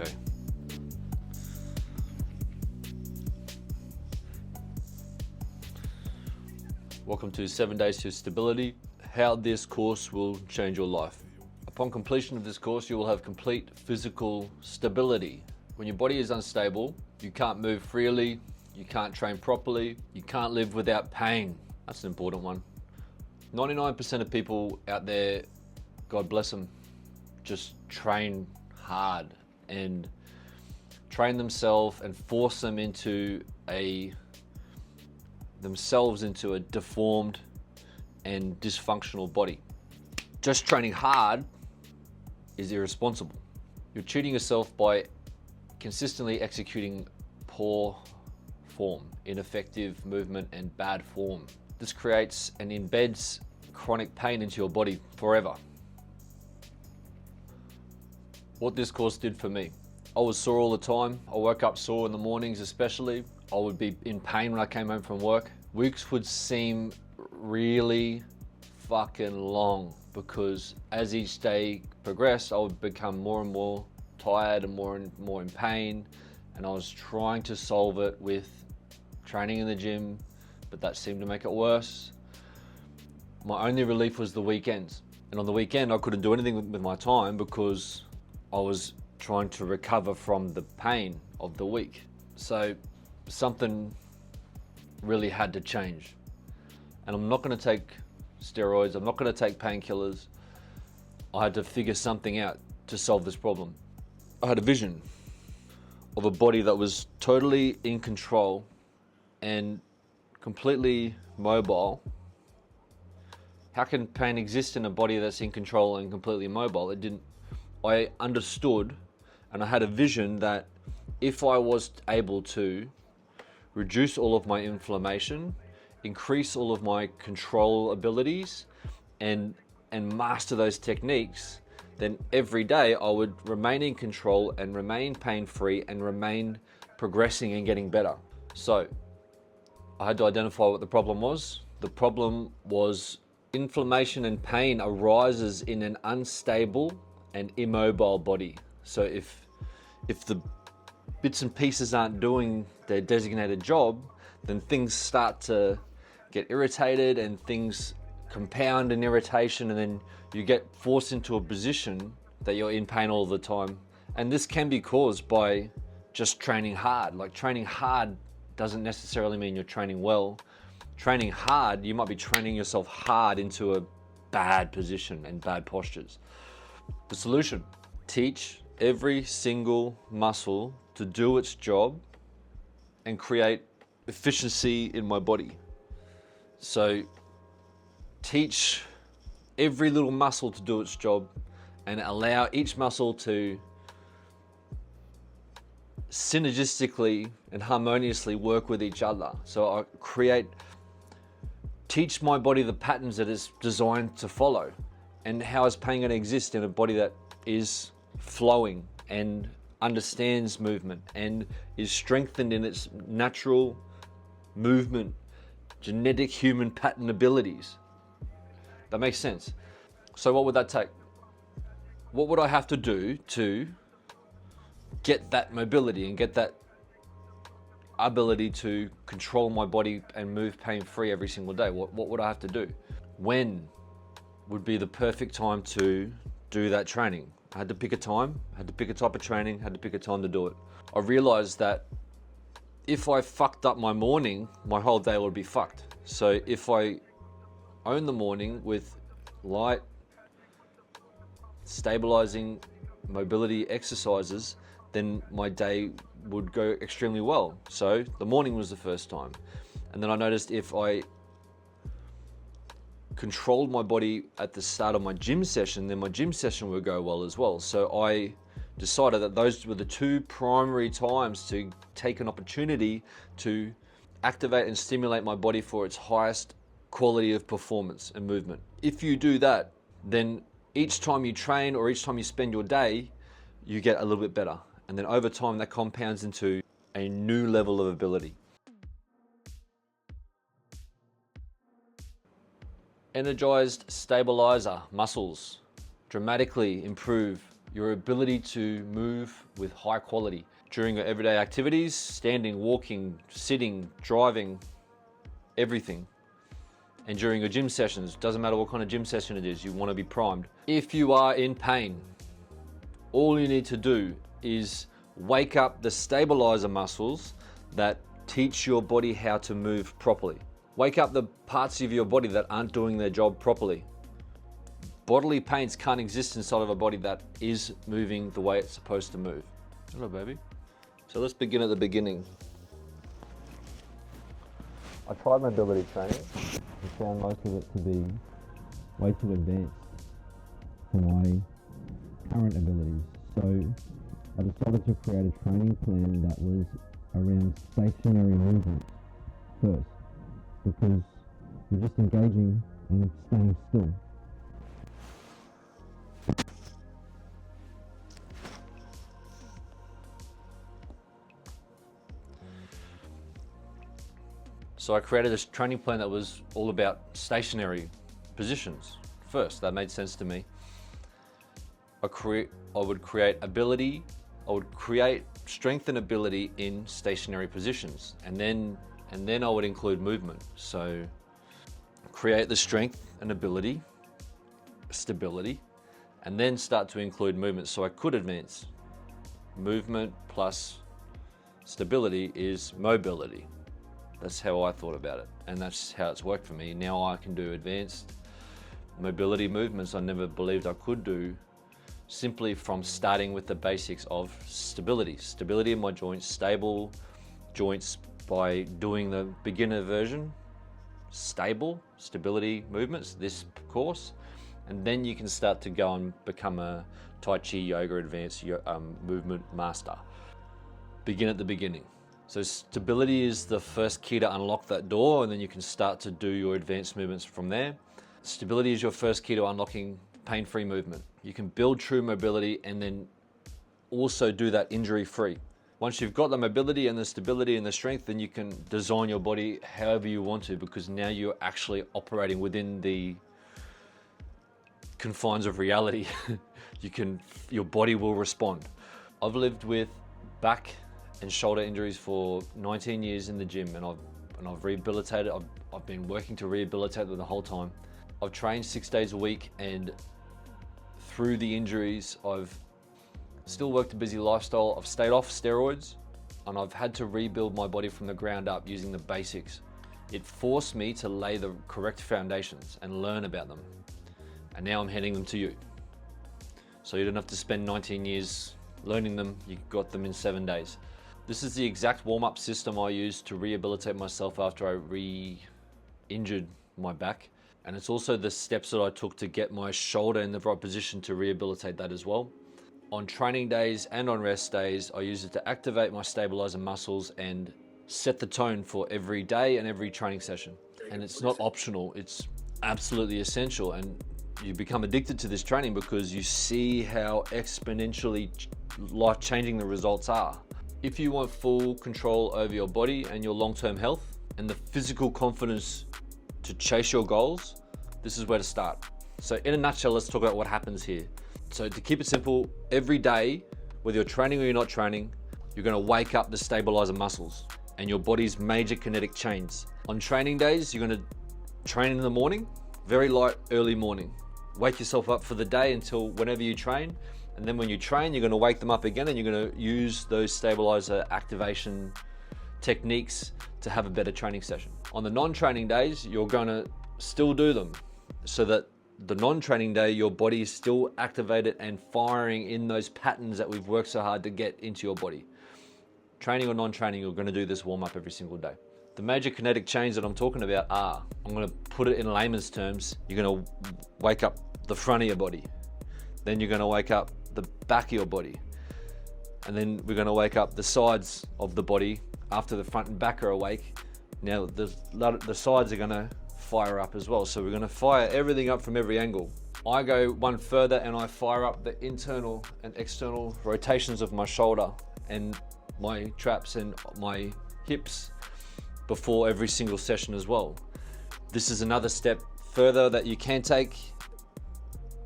Okay. Welcome to 7 Days to Stability, how this course will change your life. Upon completion of this course, you will have complete physical stability. When your body is unstable, you can't move freely, you can't train properly, you can't live without pain. That's an important one. 99% of people out there, God bless them, just train hard and train themselves and force themselves into a deformed and dysfunctional body. Just training hard is irresponsible. You're cheating yourself by consistently executing poor form, ineffective movement, and bad form. This creates and embeds chronic pain into your body forever. What this course did for me, I was sore all the time. I woke up sore in the mornings especially. I would be in pain when I came home from work. Weeks would seem really fucking long because as each day progressed, I would become more and more tired and more in pain. And I was trying to solve it with training in the gym, but that seemed to make it worse. My only relief was the weekends. And on the weekend, I couldn't do anything with my time because I was trying to recover from the pain of the week. So something really had to change. And I'm not going to take steroids, I'm not going to take painkillers. I had to figure something out to solve this problem. I had a vision of a body that was totally in control and completely mobile. How can pain exist in a body that's in control and completely mobile? It didn't. I understood and I had a vision that if I was able to reduce all of my inflammation, increase all of my control abilities, and master those techniques, then every day I would remain in control and remain pain-free and remain progressing and getting better. So I had to identify what the problem was. The problem was inflammation and pain arises in an unstable and immobile body. So if the bits and pieces aren't doing their designated job, then things start to get irritated and things compound in irritation, and then you get forced into a position that you're in pain all the time. And this can be caused by just training hard. Like, training hard doesn't necessarily mean you're training well. Training hard, you might be training yourself hard into a bad position and bad postures. The solution: teach every single muscle to do its job and create efficiency in my body. So teach every little muscle to do its job and allow each muscle to synergistically and harmoniously work with each other. So I teach my body the patterns that it's designed to follow. And how is pain going to exist in a body that is flowing and understands movement and is strengthened in its natural movement, genetic human pattern abilities? That makes sense. So what would that take? What would I have to do to get that mobility and get that ability to control my body and move pain-free every single day? What would I have to do? When would be the perfect time to do that training? I had to pick a time, I had to pick a type of training, I had to pick a time to do it. I realized that if I fucked up my morning, my whole day would be fucked. So if I own the morning with light, stabilizing mobility exercises, then my day would go extremely well. So the morning was the first time. And then I noticed if I controlled my body at the start of my gym session, then my gym session would go well as well. So I decided that those were the two primary times to take an opportunity to activate and stimulate my body for its highest quality of performance and movement. If you do that, then each time you train or each time you spend your day, you get a little bit better. And then over time, that compounds into a new level of ability. Energized stabilizer muscles dramatically improve your ability to move with high quality during your everyday activities, standing, walking, sitting, driving, everything. And during your gym sessions, doesn't matter what kind of gym session it is, you want to be primed. If you are in pain, all you need to do is wake up the stabilizer muscles that teach your body how to move properly. Wake up the parts of your body that aren't doing their job properly. Bodily pains can't exist inside of a body that is moving the way it's supposed to move. Hello, baby. So let's begin at the beginning. I tried mobility training and found most of it to be way too advanced for my current abilities. So I decided to create a training plan that was around stationary movement first, because you're just engaging and staying still. So I created this training plan that was all about stationary positions first. That made sense to me. I would create ability, I would create strength and ability in stationary positions, and then I would include movement. So create the strength and ability, stability, and then start to include movement. So I could advance. Movement plus stability is mobility. That's how I thought about it, and that's how it's worked for me. Now I can do advanced mobility movements I never believed I could do, simply from starting with the basics of stability. Stability in my joints, stable joints by doing the beginner version, stability movements, this course, and then you can start to go and become a Tai Chi Yoga advanced movement master. Begin at the beginning. So stability is the first key to unlock that door, and then you can start to do your advanced movements from there. Stability is your first key to unlocking pain-free movement. You can build true mobility and then also do that injury-free. Once you've got the mobility and the stability and the strength, then you can design your body however you want to, because now you're actually operating within the confines of reality. Your body will respond. I've lived with back and shoulder injuries for 19 years in the gym, and I've rehabilitated. I've been working to rehabilitate them the whole time. I've trained 6 days a week, and through the injuries, I've still worked a busy lifestyle. I've stayed off steroids, and I've had to rebuild my body from the ground up using the basics. It forced me to lay the correct foundations and learn about them. And now I'm handing them to you. So you don't have to spend 19 years learning them, you got them in 7 days. This is the exact warm-up system I used to rehabilitate myself after I re-injured my back. And it's also the steps that I took to get my shoulder in the right position to rehabilitate that as well. On training days and on rest days, I use it to activate my stabilizer muscles and set the tone for every day and every training session. And it's not optional, it's absolutely essential. And you become addicted to this training because you see how exponentially life-changing the results are. If you want full control over your body and your long-term health and the physical confidence to chase your goals, this is where to start. So in a nutshell, let's talk about what happens here. So to keep it simple, every day, whether you're training or you're not training, you're gonna wake up the stabilizer muscles and your body's major kinetic chains. On training days, you're gonna train in the morning, very light, early morning. Wake yourself up for the day until whenever you train. And then when you train, you're gonna wake them up again and you're gonna use those stabilizer activation techniques to have a better training session. On the non-training days, you're gonna still do them so that the non-training day, your body is still activated and firing in those patterns that we've worked so hard to get into your body. Training or non-training, you're gonna do this warm-up every single day. The major kinetic chains that I'm talking about are, I'm gonna put it in layman's terms, you're gonna wake up the front of your body. Then you're gonna wake up the back of your body. And then we're gonna wake up the sides of the body after the front and back are awake. Now the sides are gonna fire up as well. So we're gonna fire everything up from every angle. I go one further and I fire up the internal and external rotations of my shoulder and my traps and my hips before every single session as well. This is another step further that you can take.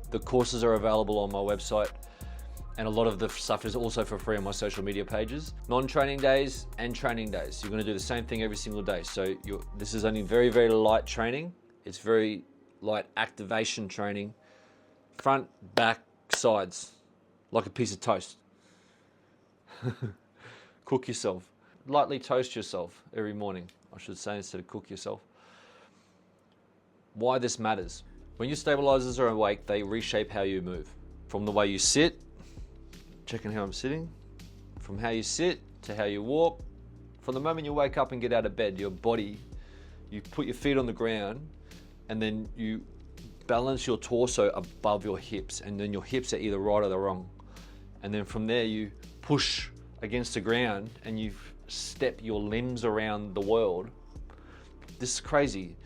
The courses are available on my website. And a lot of the stuff is also for free on my social media pages. Non-training days and training days. You're gonna do the same thing every single day. So this is only very, very light training. It's very light activation training. Front, back, sides, like a piece of toast. Cook yourself. Lightly toast yourself every morning, I should say, instead of cook yourself. Why this matters. When your stabilizers are awake, they reshape how you move. From the way you sit, checking how I'm sitting, from how you sit to how you walk. From the moment you wake up and get out of bed, your body, you put your feet on the ground and then you balance your torso above your hips, and then your hips are either right or they're wrong. And then from there you push against the ground and you step your limbs around the world. This is crazy.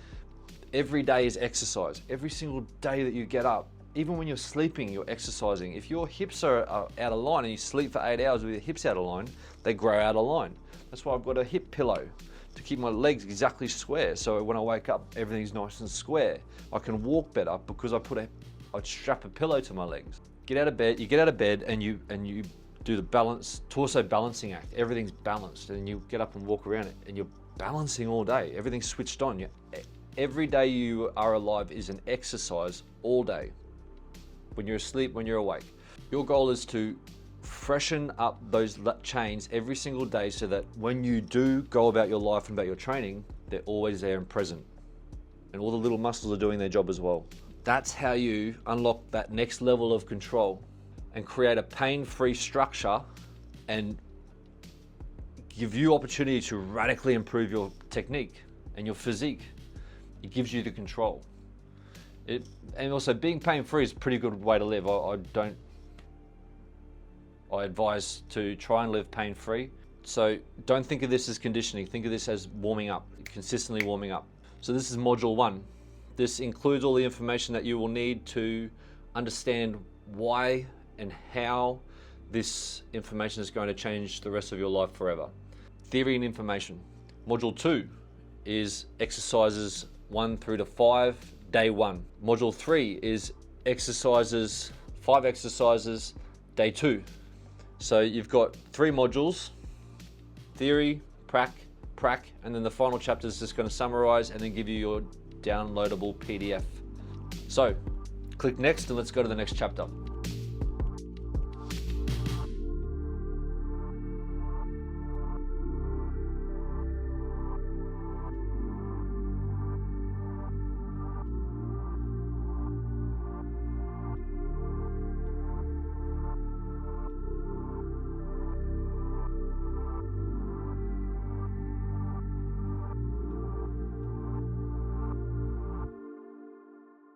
Every day is exercise. Every single day that you get up, even when you're sleeping, you're exercising. If your hips are out of line and you sleep for 8 hours with your hips out of line, they grow out of line. That's why I've got a hip pillow to keep my legs exactly square. So when I wake up, everything's nice and square. I can walk better because I strap a pillow to my legs. Get out of bed. You get out of bed and you do the torso balancing act. Everything's balanced, and you get up and walk around it, and you're balancing all day. Everything's switched on. Every day you are alive is an exercise all day. When you're asleep, when you're awake. Your goal is to freshen up those chains every single day so that when you do go about your life and about your training, they're always there and present. And all the little muscles are doing their job as well. That's how you unlock that next level of control and create a pain-free structure and give you opportunity to radically improve your technique and your physique. It gives you the control. And also being pain-free is a pretty good way to live. I advise to try and live pain-free. So don't think of this as conditioning. Think of this as warming up, consistently warming up. So this is module 1. This includes all the information that you will need to understand why and how this information is going to change the rest of your life forever. Theory and information. Module 2 is exercises 1 through to 5, day 1. Module 3 is 5 exercises, day 2. So you've got 3 modules: theory, prac, and then the final chapter is just going to summarize and then give you your downloadable PDF. So click next and let's go to the next chapter.